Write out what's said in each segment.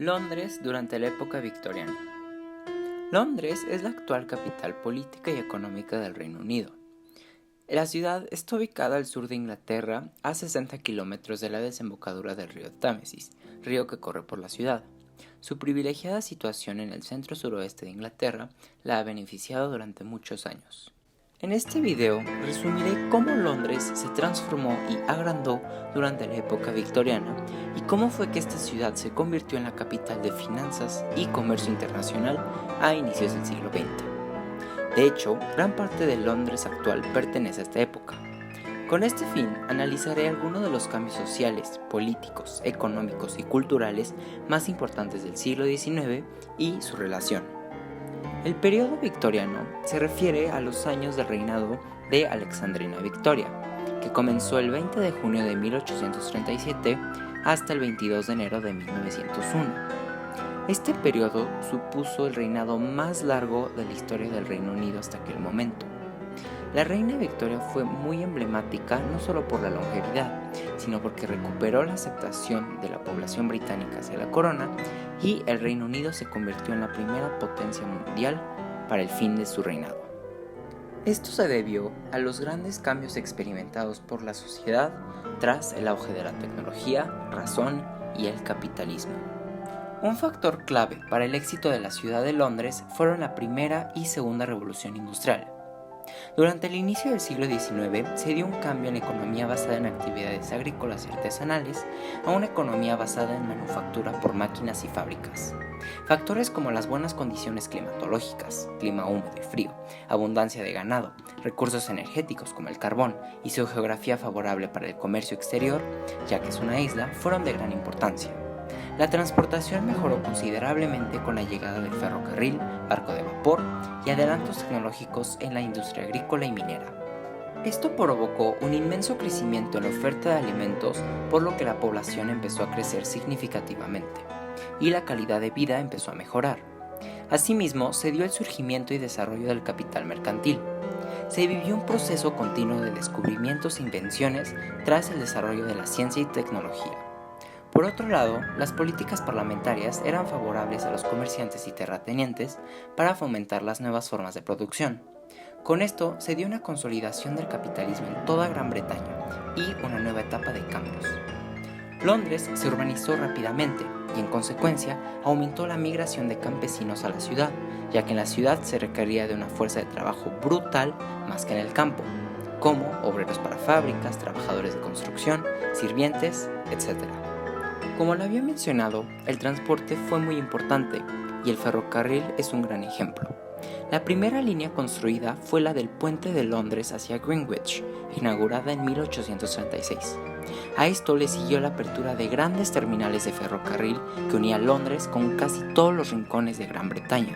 Londres durante la época victoriana. Londres es la actual capital política y económica del Reino Unido. La ciudad está ubicada al sur de Inglaterra, a 60 kilómetros de la desembocadura del río Támesis, río que corre por la ciudad. Su privilegiada situación en el centro-suroeste de Inglaterra la ha beneficiado durante muchos años. En este video resumiré cómo Londres se transformó y agrandó durante la época victoriana y cómo fue que esta ciudad se convirtió en la capital de finanzas y comercio internacional a inicios del siglo XX. De hecho, gran parte de Londres actual pertenece a esta época. Con este fin, analizaré algunos de los cambios sociales, políticos, económicos y culturales más importantes del siglo XIX y su relación. El periodo victoriano se refiere a los años del reinado de Alexandrina Victoria, que comenzó el 20 de junio de 1837 hasta el 22 de enero de 1901. Este periodo supuso el reinado más largo de la historia del Reino Unido hasta aquel momento. La reina Victoria fue muy emblemática no solo por la longevidad, sino porque recuperó la aceptación de la población británica hacia la corona y el Reino Unido se convirtió en la primera potencia mundial para el fin de su reinado. Esto se debió a los grandes cambios experimentados por la sociedad tras el auge de la tecnología, razón y el capitalismo. Un factor clave para el éxito de la ciudad de Londres fueron la primera y segunda revolución industrial. Durante el inicio del siglo XIX se dio un cambio en la economía basada en actividades agrícolas y artesanales a una economía basada en manufactura por máquinas y fábricas. Factores como las buenas condiciones climatológicas, clima húmedo y frío, abundancia de ganado, recursos energéticos como el carbón y su geografía favorable para el comercio exterior, ya que es una isla, fueron de gran importancia. La transportación mejoró considerablemente con la llegada del ferrocarril, barco de vapor y adelantos tecnológicos en la industria agrícola y minera. Esto provocó un inmenso crecimiento en la oferta de alimentos, por lo que la población empezó a crecer significativamente y la calidad de vida empezó a mejorar. Asimismo, se dio el surgimiento y desarrollo del capital mercantil. Se vivió un proceso continuo de descubrimientos e invenciones tras el desarrollo de la ciencia y tecnología. Por otro lado, las políticas parlamentarias eran favorables a los comerciantes y terratenientes para fomentar las nuevas formas de producción. Con esto se dio una consolidación del capitalismo en toda Gran Bretaña y una nueva etapa de cambios. Londres se urbanizó rápidamente y en consecuencia aumentó la migración de campesinos a la ciudad, ya que en la ciudad se requería de una fuerza de trabajo brutal más que en el campo, como obreros para fábricas, trabajadores de construcción, sirvientes, etc. Como lo había mencionado, el transporte fue muy importante y el ferrocarril es un gran ejemplo. La primera línea construida fue la del puente de Londres hacia Greenwich, inaugurada en 1836. A esto le siguió la apertura de grandes terminales de ferrocarril que unía Londres con casi todos los rincones de Gran Bretaña.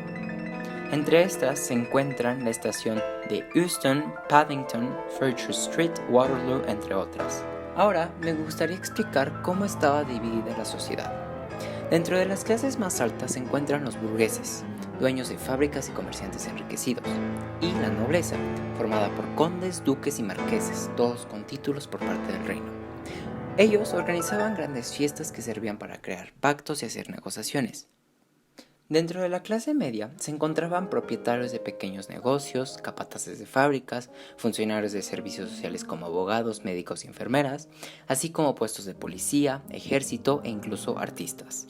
Entre estas se encuentran la estación de Euston, Paddington, Furches Street, Waterloo, entre otras. Ahora me gustaría explicar cómo estaba dividida la sociedad. Dentro de las clases más altas se encuentran los burgueses, dueños de fábricas y comerciantes enriquecidos, y la nobleza, formada por condes, duques y marqueses, todos con títulos por parte del reino. Ellos organizaban grandes fiestas que servían para crear pactos y hacer negociaciones. Dentro de la clase media se encontraban propietarios de pequeños negocios, capataces de fábricas, funcionarios de servicios sociales como abogados, médicos y enfermeras, así como puestos de policía, ejército e incluso artistas.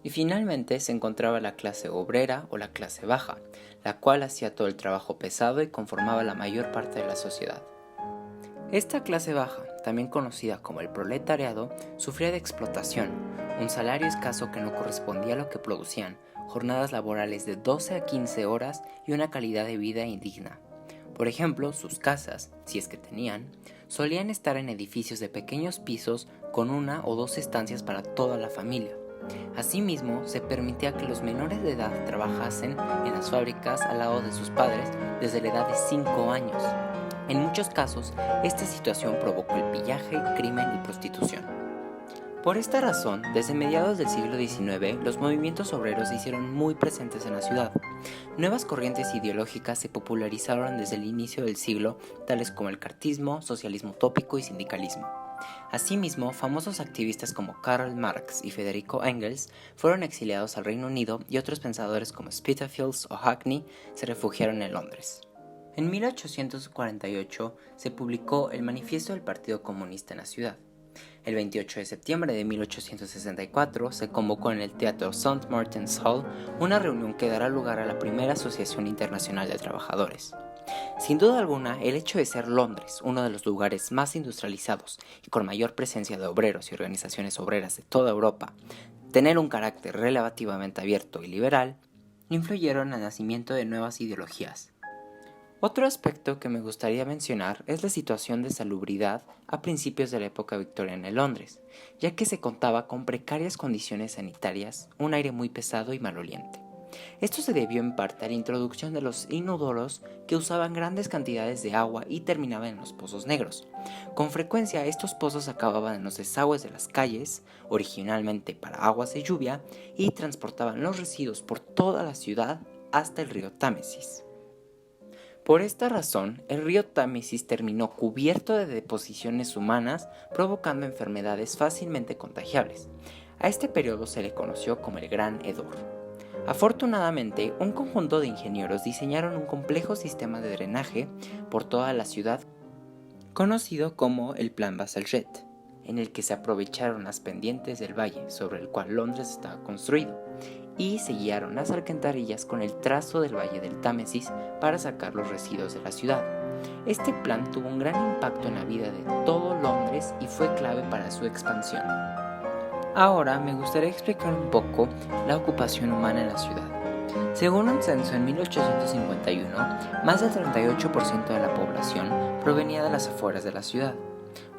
Y finalmente se encontraba la clase obrera o la clase baja, la cual hacía todo el trabajo pesado y conformaba la mayor parte de la sociedad. Esta clase baja, también conocida como el proletariado, sufría de explotación, un salario escaso que no correspondía a lo que producían, jornadas laborales de 12 a 15 horas y una calidad de vida indigna. Por ejemplo, sus casas, si es que tenían, solían estar en edificios de pequeños pisos con una o dos estancias para toda la familia. Asimismo, se permitía que los menores de edad trabajasen en las fábricas al lado de sus padres desde la edad de 5 años. En muchos casos, esta situación provocó el pillaje, crimen y prostitución. Por esta razón, desde mediados del siglo XIX, los movimientos obreros se hicieron muy presentes en la ciudad. Nuevas corrientes ideológicas se popularizaron desde el inicio del siglo, tales como el cartismo, socialismo utópico y sindicalismo. Asimismo, famosos activistas como Karl Marx y Federico Engels fueron exiliados al Reino Unido y otros pensadores como Spitalfields o Hackney se refugiaron en Londres. En 1848 se publicó el Manifiesto del Partido Comunista en la ciudad. El 28 de septiembre de 1864 se convocó en el Teatro St. Martin's Hall una reunión que dará lugar a la primera Asociación Internacional de Trabajadores. Sin duda alguna, el hecho de ser Londres uno de los lugares más industrializados y con mayor presencia de obreros y organizaciones obreras de toda Europa, tener un carácter relativamente abierto y liberal, influyeron al nacimiento de nuevas ideologías. Otro aspecto que me gustaría mencionar es la situación de salubridad a principios de la época victoriana en Londres, ya que se contaba con precarias condiciones sanitarias, un aire muy pesado y maloliente. Esto se debió en parte a la introducción de los inodoros que usaban grandes cantidades de agua y terminaban en los pozos negros. Con frecuencia estos pozos acababan en los desagües de las calles, originalmente para aguas de lluvia, y transportaban los residuos por toda la ciudad hasta el río Támesis. Por esta razón, el río Támesis terminó cubierto de deposiciones humanas, provocando enfermedades fácilmente contagiables. A este periodo se le conoció como el Gran Hedor. Afortunadamente, un conjunto de ingenieros diseñaron un complejo sistema de drenaje por toda la ciudad, conocido como el Plan Bazalgette, en el que se aprovecharon las pendientes del valle sobre el cual Londres estaba construido, y se guiaron las alcantarillas con el trazo del valle del Támesis para sacar los residuos de la ciudad. Este plan tuvo un gran impacto en la vida de todo Londres y fue clave para su expansión. Ahora me gustaría explicar un poco la ocupación humana en la ciudad. Según un censo en 1851, más del 38% de la población provenía de las afueras de la ciudad.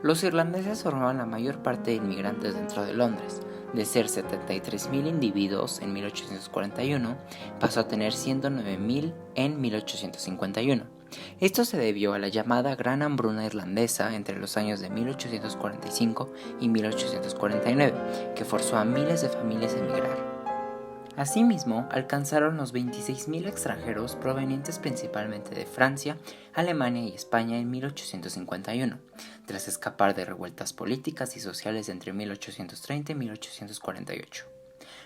Los irlandeses formaban la mayor parte de inmigrantes dentro de Londres. De ser 73.000 individuos en 1841, pasó a tener 109.000 en 1851. Esto se debió a la llamada Gran Hambruna Irlandesa entre los años de 1845 y 1849, que forzó a miles de familias a emigrar. Asimismo, alcanzaron los 26.000 extranjeros provenientes principalmente de Francia, Alemania y España en 1851, tras escapar de revueltas políticas y sociales entre 1830 y 1848.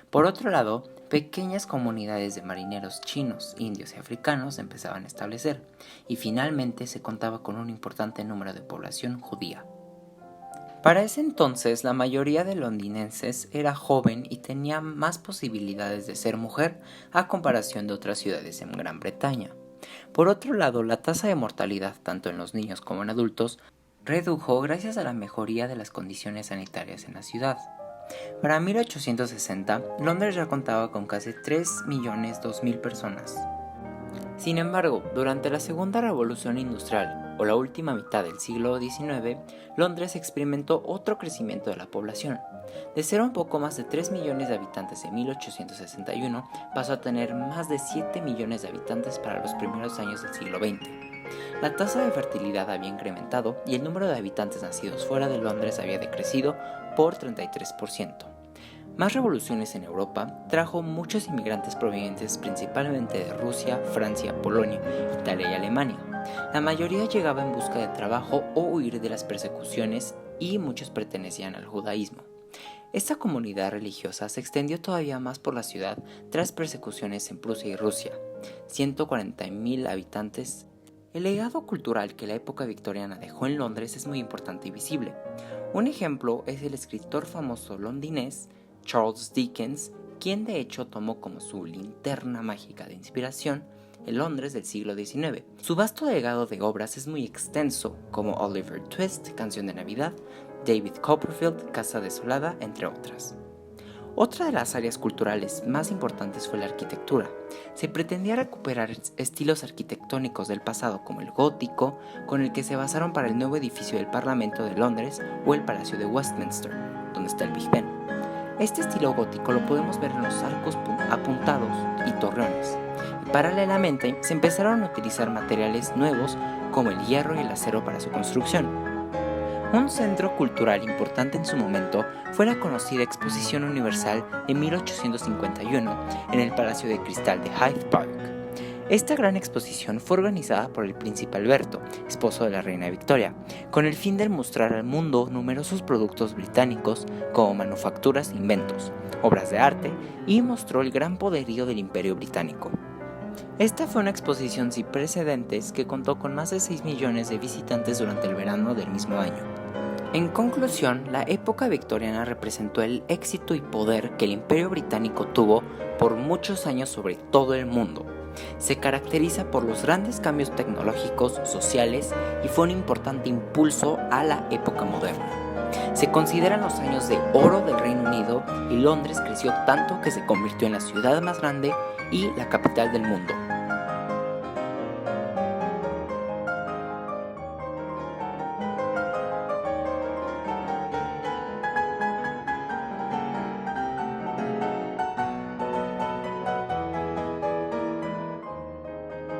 Por otro lado, pequeñas comunidades de marineros chinos, indios y africanos empezaban a establecer, y finalmente se contaba con un importante número de población judía. Para ese entonces, la mayoría de londinenses era joven y tenía más posibilidades de ser mujer a comparación de otras ciudades en Gran Bretaña. Por otro lado, la tasa de mortalidad, tanto en los niños como en adultos, redujo gracias a la mejoría de las condiciones sanitarias en la ciudad. Para 1860, Londres ya contaba con casi 3.200.000 personas. Sin embargo, durante la Segunda Revolución Industrial, o la última mitad del siglo XIX, Londres experimentó otro crecimiento de la población. De ser un poco más de 3 millones de habitantes en 1861, pasó a tener más de 7 millones de habitantes para los primeros años del siglo XX. La tasa de fertilidad había incrementado y el número de habitantes nacidos fuera de Londres había decrecido por 33%. Más revoluciones en Europa trajo muchos inmigrantes provenientes principalmente de Rusia, Francia, Polonia, Italia y Alemania. La mayoría llegaba en busca de trabajo o huir de las persecuciones y muchos pertenecían al judaísmo. Esta comunidad religiosa se extendió todavía más por la ciudad tras persecuciones en Prusia y Rusia, 140.000 habitantes. El legado cultural que la época victoriana dejó en Londres es muy importante y visible. Un ejemplo es el escritor famoso londinés Charles Dickens, quien de hecho tomó como su linterna mágica de inspiración el Londres del siglo XIX. Su vasto legado de obras es muy extenso, como Oliver Twist, Canción de Navidad, David Copperfield, Casa Desolada, entre otras. Otra de las áreas culturales más importantes fue la arquitectura. Se pretendía recuperar estilos arquitectónicos del pasado como el gótico, con el que se basaron para el nuevo edificio del Parlamento de Londres o el Palacio de Westminster, donde está el Big Ben. Este estilo gótico lo podemos ver en los arcos apuntados y torreones. Y paralelamente se empezaron a utilizar materiales nuevos como el hierro y el acero para su construcción. Un centro cultural importante en su momento fue la conocida Exposición Universal de 1851 en el Palacio de Cristal de Hyde Park. Esta gran exposición fue organizada por el príncipe Alberto, esposo de la reina Victoria, con el fin de mostrar al mundo numerosos productos británicos como manufacturas e inventos, obras de arte, y mostró el gran poderío del Imperio Británico. Esta fue una exposición sin precedentes que contó con más de 6 millones de visitantes durante el verano del mismo año. En conclusión, la época victoriana representó el éxito y poder que el Imperio Británico tuvo por muchos años sobre todo el mundo. Se caracteriza por los grandes cambios tecnológicos, sociales y fue un importante impulso a la época moderna. Se consideran los años de oro del Reino Unido y Londres creció tanto que se convirtió en la ciudad más grande y la capital del mundo.